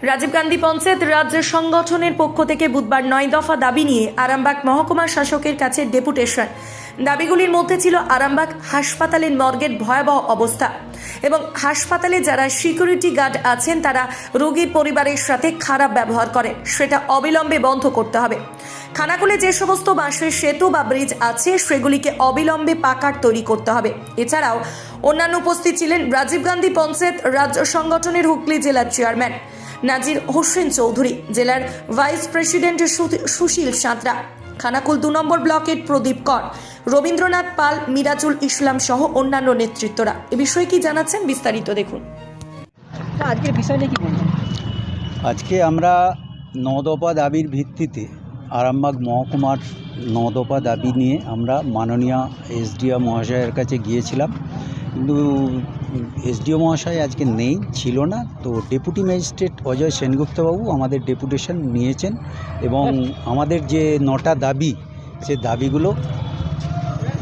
রাজীব গান্ধী পঞ্চায়েত রাজ্য সংগঠনের পক্ষ থেকে বুধবার 9 দফা দাবি নিয়ে আরামবাগ মহকুমা শাসকের কাছে ডেপুটেশন। দাবিগুলির মধ্যে ছিল আরামবাগ হাসপাতালের মর্গের ভয়াবহ অবস্থা এবং হাসপাতালে যারা সিকিউরিটি গার্ড আছেন তারা রোগীর পরিবারের সাথে খারাপ ব্যবহার করে, সেটা অবিলম্বে বন্ধ করতে হবে। খানাকুলে যে সমস্ত বাঁশের সেতু বা ব্রিজ আছে সেগুলিকে অবিলম্বে পাকার তৈরি করতে হবে। এছাড়াও অন্যান্য উপস্থিত ছিলেন রাজীব গান্ধী পঞ্চায়েত রাজ্য সংগঠনের হুগলি জেলার চেয়ারম্যান নাজির হোসেন চৌধুরী, জেলার ভাইস প্রেসিডেন্ট সুশীল সাঁতরা, খানাকুল 2 নম্বর ব্লকের প্রদীপ কর, রবীন্দ্রনাথ পাল, মিরাজুল ইসলাম সহ অন্যান্য নেতৃত্বরা। এ বিষয়ে কি জানাচ্ছেন বিস্তারিত দেখুন। আজকের বিষয় নিয়ে কি বলবেন? আজকে আমরা 9 দফা দাবির ভিত্তিতে আরামবাগ মহকুমার 9 দফা দাবি নিয়ে আমরা মাননীয় এসডিও মহাশয়ের কাছে গিয়েছিলাম, কিন্তু এসডিও মহাশয় আজকে নেই, ছিল না। তো ডেপুটি ম্যাজিস্ট্রেট অজয় সেনগুপ্তবাবু আমাদের ডেপুটেশন নিয়েছেন এবং আমাদের যে 9টা দাবি, সে দাবিগুলো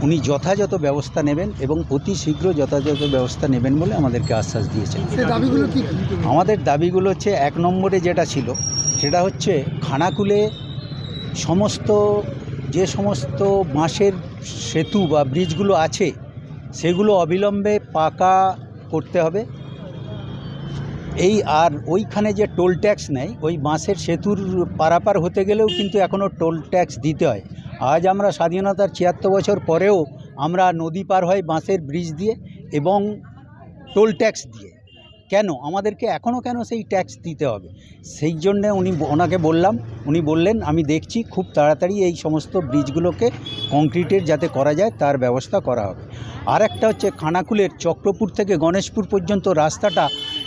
উনি যথাযথ ব্যবস্থা নেবেন এবং অতি শীঘ্র যথাযথ ব্যবস্থা নেবেন বলে আমাদেরকে আশ্বাস দিয়েছেন। দাবিগুলো কি? আমাদের দাবিগুলো হচ্ছে 1 নম্বরে যেটা ছিল সেটা হচ্ছে খানাকুলে যে সমস্ত বাঁশের সেতু বা ব্রিজগুলো আছে সেগুলো অবিলম্বে পাকা করতে হবে। আর ওইখানে যে টোল ট্যাক্স নেয়, ওই বাঁশের সেতুর পারাপার হতে গেলেও কিন্তু এখনও টোল ট্যাক্স দিতে হয়। আজ আমরা স্বাধীনতার 76 বছর পরেও আমরা নদী পার হই বাঁশের ব্রিজ দিয়ে এবং টোল ট্যাক্স দিয়ে। কেন আমাদেরকে এখনও সেই ট্যাক্স দিতে হবে? সেই জন্যে ওনাকে বললাম, উনি বললেন আমি দেখছি, খুব তাড়াতাড়ি এই সমস্ত ব্রিজগুলোকে কংক্রিটের যাতে করা যায় তার ব্যবস্থা করা হবে। আর একটা হচ্ছে খানাকুলের চক্রপুর থেকে গণেশপুর পর্যন্ত রাস্তাটা,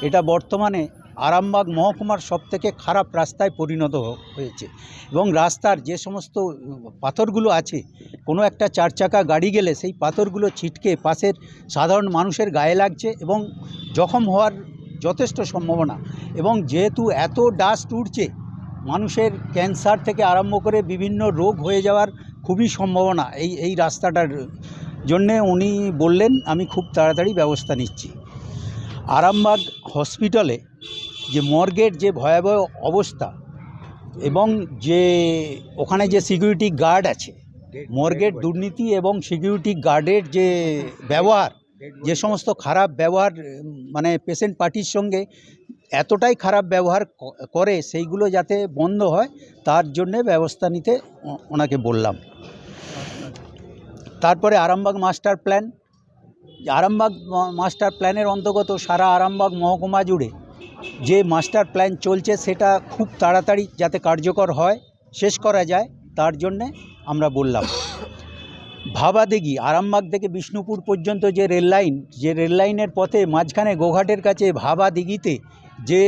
এটা বর্তমানে আরামবাগ মহকুমার সবথেকে খারাপ রাস্তায় পরিণত হয়েছে এবং রাস্তার যে সমস্ত পাথরগুলো আছে, কোনো একটা 4 চাকা গাড়ি গেলে সেই পাথরগুলো ছিটকে পাশের সাধারণ মানুষের গায়ে লাগছে এবং জখম হওয়ার যথেষ্ট সম্ভাবনা। এবং যেহেতু এত ডাস্ট উঠছে, মানুষের ক্যান্সার থেকে আরম্ভ করে বিভিন্ন রোগ হয়ে যাওয়ার খুবই সম্ভাবনা এই রাস্তাটার জন্যে। উনি বললেন আমি খুব তাড়াতাড়ি ব্যবস্থা নিচ্ছি। আরামবাগ হসপিটালে যে মর্গের যে ভয়াবহ অবস্থা এবং যে ওখানে যে সিকিউরিটি গার্ড আছে, মর্গের দুর্নীতি এবং সিকিউরিটি গার্ডের যে ব্যবহার, যে সমস্ত খারাপ ব্যবহার, মানে পেশেন্ট পার্টির সঙ্গে এতটাই খারাপ ব্যবহার করে, সেইগুলো যাতে বন্ধ হয় তার জন্যে ব্যবস্থা নিতে ওনাকে বললাম। তারপরে আরামবাগ মাস্টার প্ল্যানের অন্তর্গত সারা আরামবাগ মহকুমা জুড়ে যে মাস্টার প্ল্যান চলছে সেটা খুব তাড়াতাড়ি যাতে কার্যকর হয়, শেষ করা যায়, তার জন্যে আমরা বললাম। ভাবাদিঘি আরামবাগ থেকে বিষ্ণুপুর পর্যন্ত যে রেল লাইনের পথে মাঝখানে গোঘাটের কাছে ভাবাদিঘিতে যে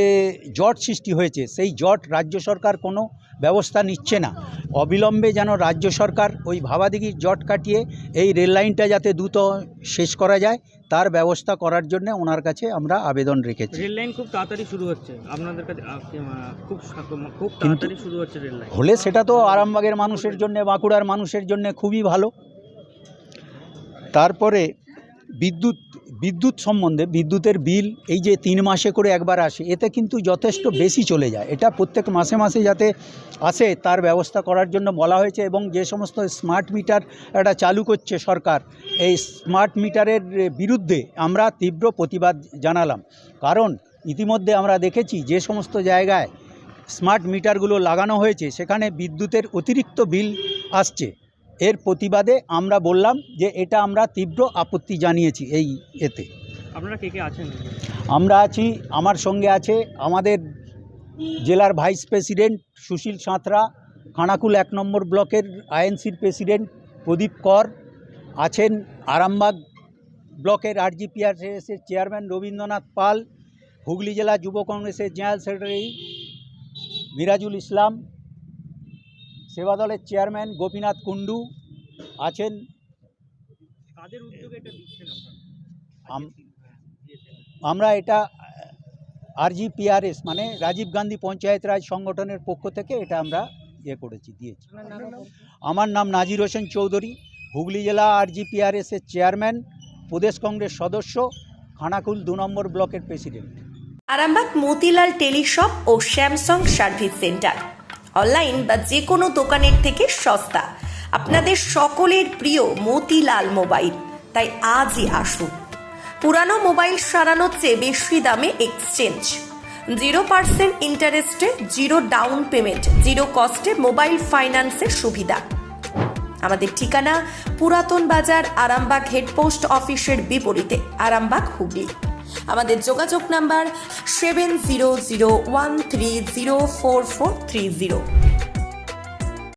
জট সৃষ্টি হয়েছে, সেই জট রাজ্য সরকার কোনো ব্যবস্থা নিচ্ছে না। অবিলম্বে যেন রাজ্য সরকার ওই ভাবাদিঘির জট কাটিয়ে এই রেল লাইনটা যাতে দ্রুত শেষ করা যায় তার ব্যবস্থা করার জন্য ওনার কাছে আমরা আবেদন রেখেছি। রেল লাইন খুব তাড়াতাড়ি শুরু হচ্ছে আপনাদের কাছে, খুব তাড়াতাড়ি শুরু হচ্ছে রেল লাইন হলে সেটা তো আরামবাগের মানুষের জন্য, বাঁকুড়ার মানুষের জন্য খুবই ভালো। তারপরে বিদ্যুৎ সম্বন্ধে, বিদ্যুতের বিল এই যে 3 মাসে করে একবার আসে, এতে কিন্তু যথেষ্ট বেশি চলে যায়। এটা প্রত্যেক মাসে মাসে যাতে আসে তার ব্যবস্থা করার জন্য বলা হয়েছে এবং যে সমস্ত স্মার্ট মিটার এটা চালু করছে সরকার, এই স্মার্ট মিটারের বিরুদ্ধে আমরা তীব্র প্রতিবাদ জানালাম। কারণ ইতিমধ্যে আমরা দেখেছি যে সমস্ত জায়গায় স্মার্ট মিটারগুলো লাগানো হয়েছে সেখানে বিদ্যুতের অতিরিক্ত বিল আসছে। এর প্রতিবাদে আমরা বললাম যে এটা আমরা তীব্র আপত্তি জানিয়েছি। এতে আপনারা কে আছেন? আমরা আছি, আমার সঙ্গে আছে আমাদের জেলার ভাইস প্রেসিডেন্ট সুশীল সাঁতরা, খানাকুল 1 নম্বর ব্লকের আইএনসির প্রেসিডেন্ট প্রদীপ কর, আছেন আরামবাগ ব্লকের আরজিপিআরএসের চেয়ারম্যান রবীন্দ্রনাথ পাল, হুগলি জেলা যুব কংগ্রেসের জেনারেল সেক্রেটারি মিরাজুল ইসলাম, সেবা দলের চেয়ারম্যান গোপীনাথ কুণ্ডু আছেন। কাদের উদ্যোগে এটা দিচ্ছেন আমরা এটা আরজিপিআরএস মানে রাজীব গান্ধী পঞ্চায়েত রাজ সংগঠনের পক্ষ থেকে এটা আমরা দিয়েছি। আমার নাম নাজির হোসেন চৌধুরী, হুগলি জেলা আরজিপিআরএসের চেয়ারম্যান, প্রদেশ কংগ্রেস সদস্য, খানাকুল 2 নম্বর ব্লকের প্রেসিডেন্ট। আরামবাগ মতিলাল টেলিশপ ও স্যামসাং সার্ভিস সেন্টার অনলাইন বা যে কোনো দোকানের থেকে সস্তা আপনাদের সকলের প্রিয় মতিলাল মোবাইল। তাই আজই আসুন। পুরানো মোবাইল সারানোর চেয়ে বেশি দামে এক্সচেঞ্জ, 0% ইন্টারেস্টে, 0 ডাউন পেমেন্ট, 0 কস্টে মোবাইল ফাইন্যান্সের সুবিধা। আমাদের ঠিকানা পুরাতন বাজার, আরামবাগ হেডপোস্ট অফিসের বিপরীতে, আরামবাগ, হুগলি। আমাদের যোগাযোগ নাম্বার 7001304430।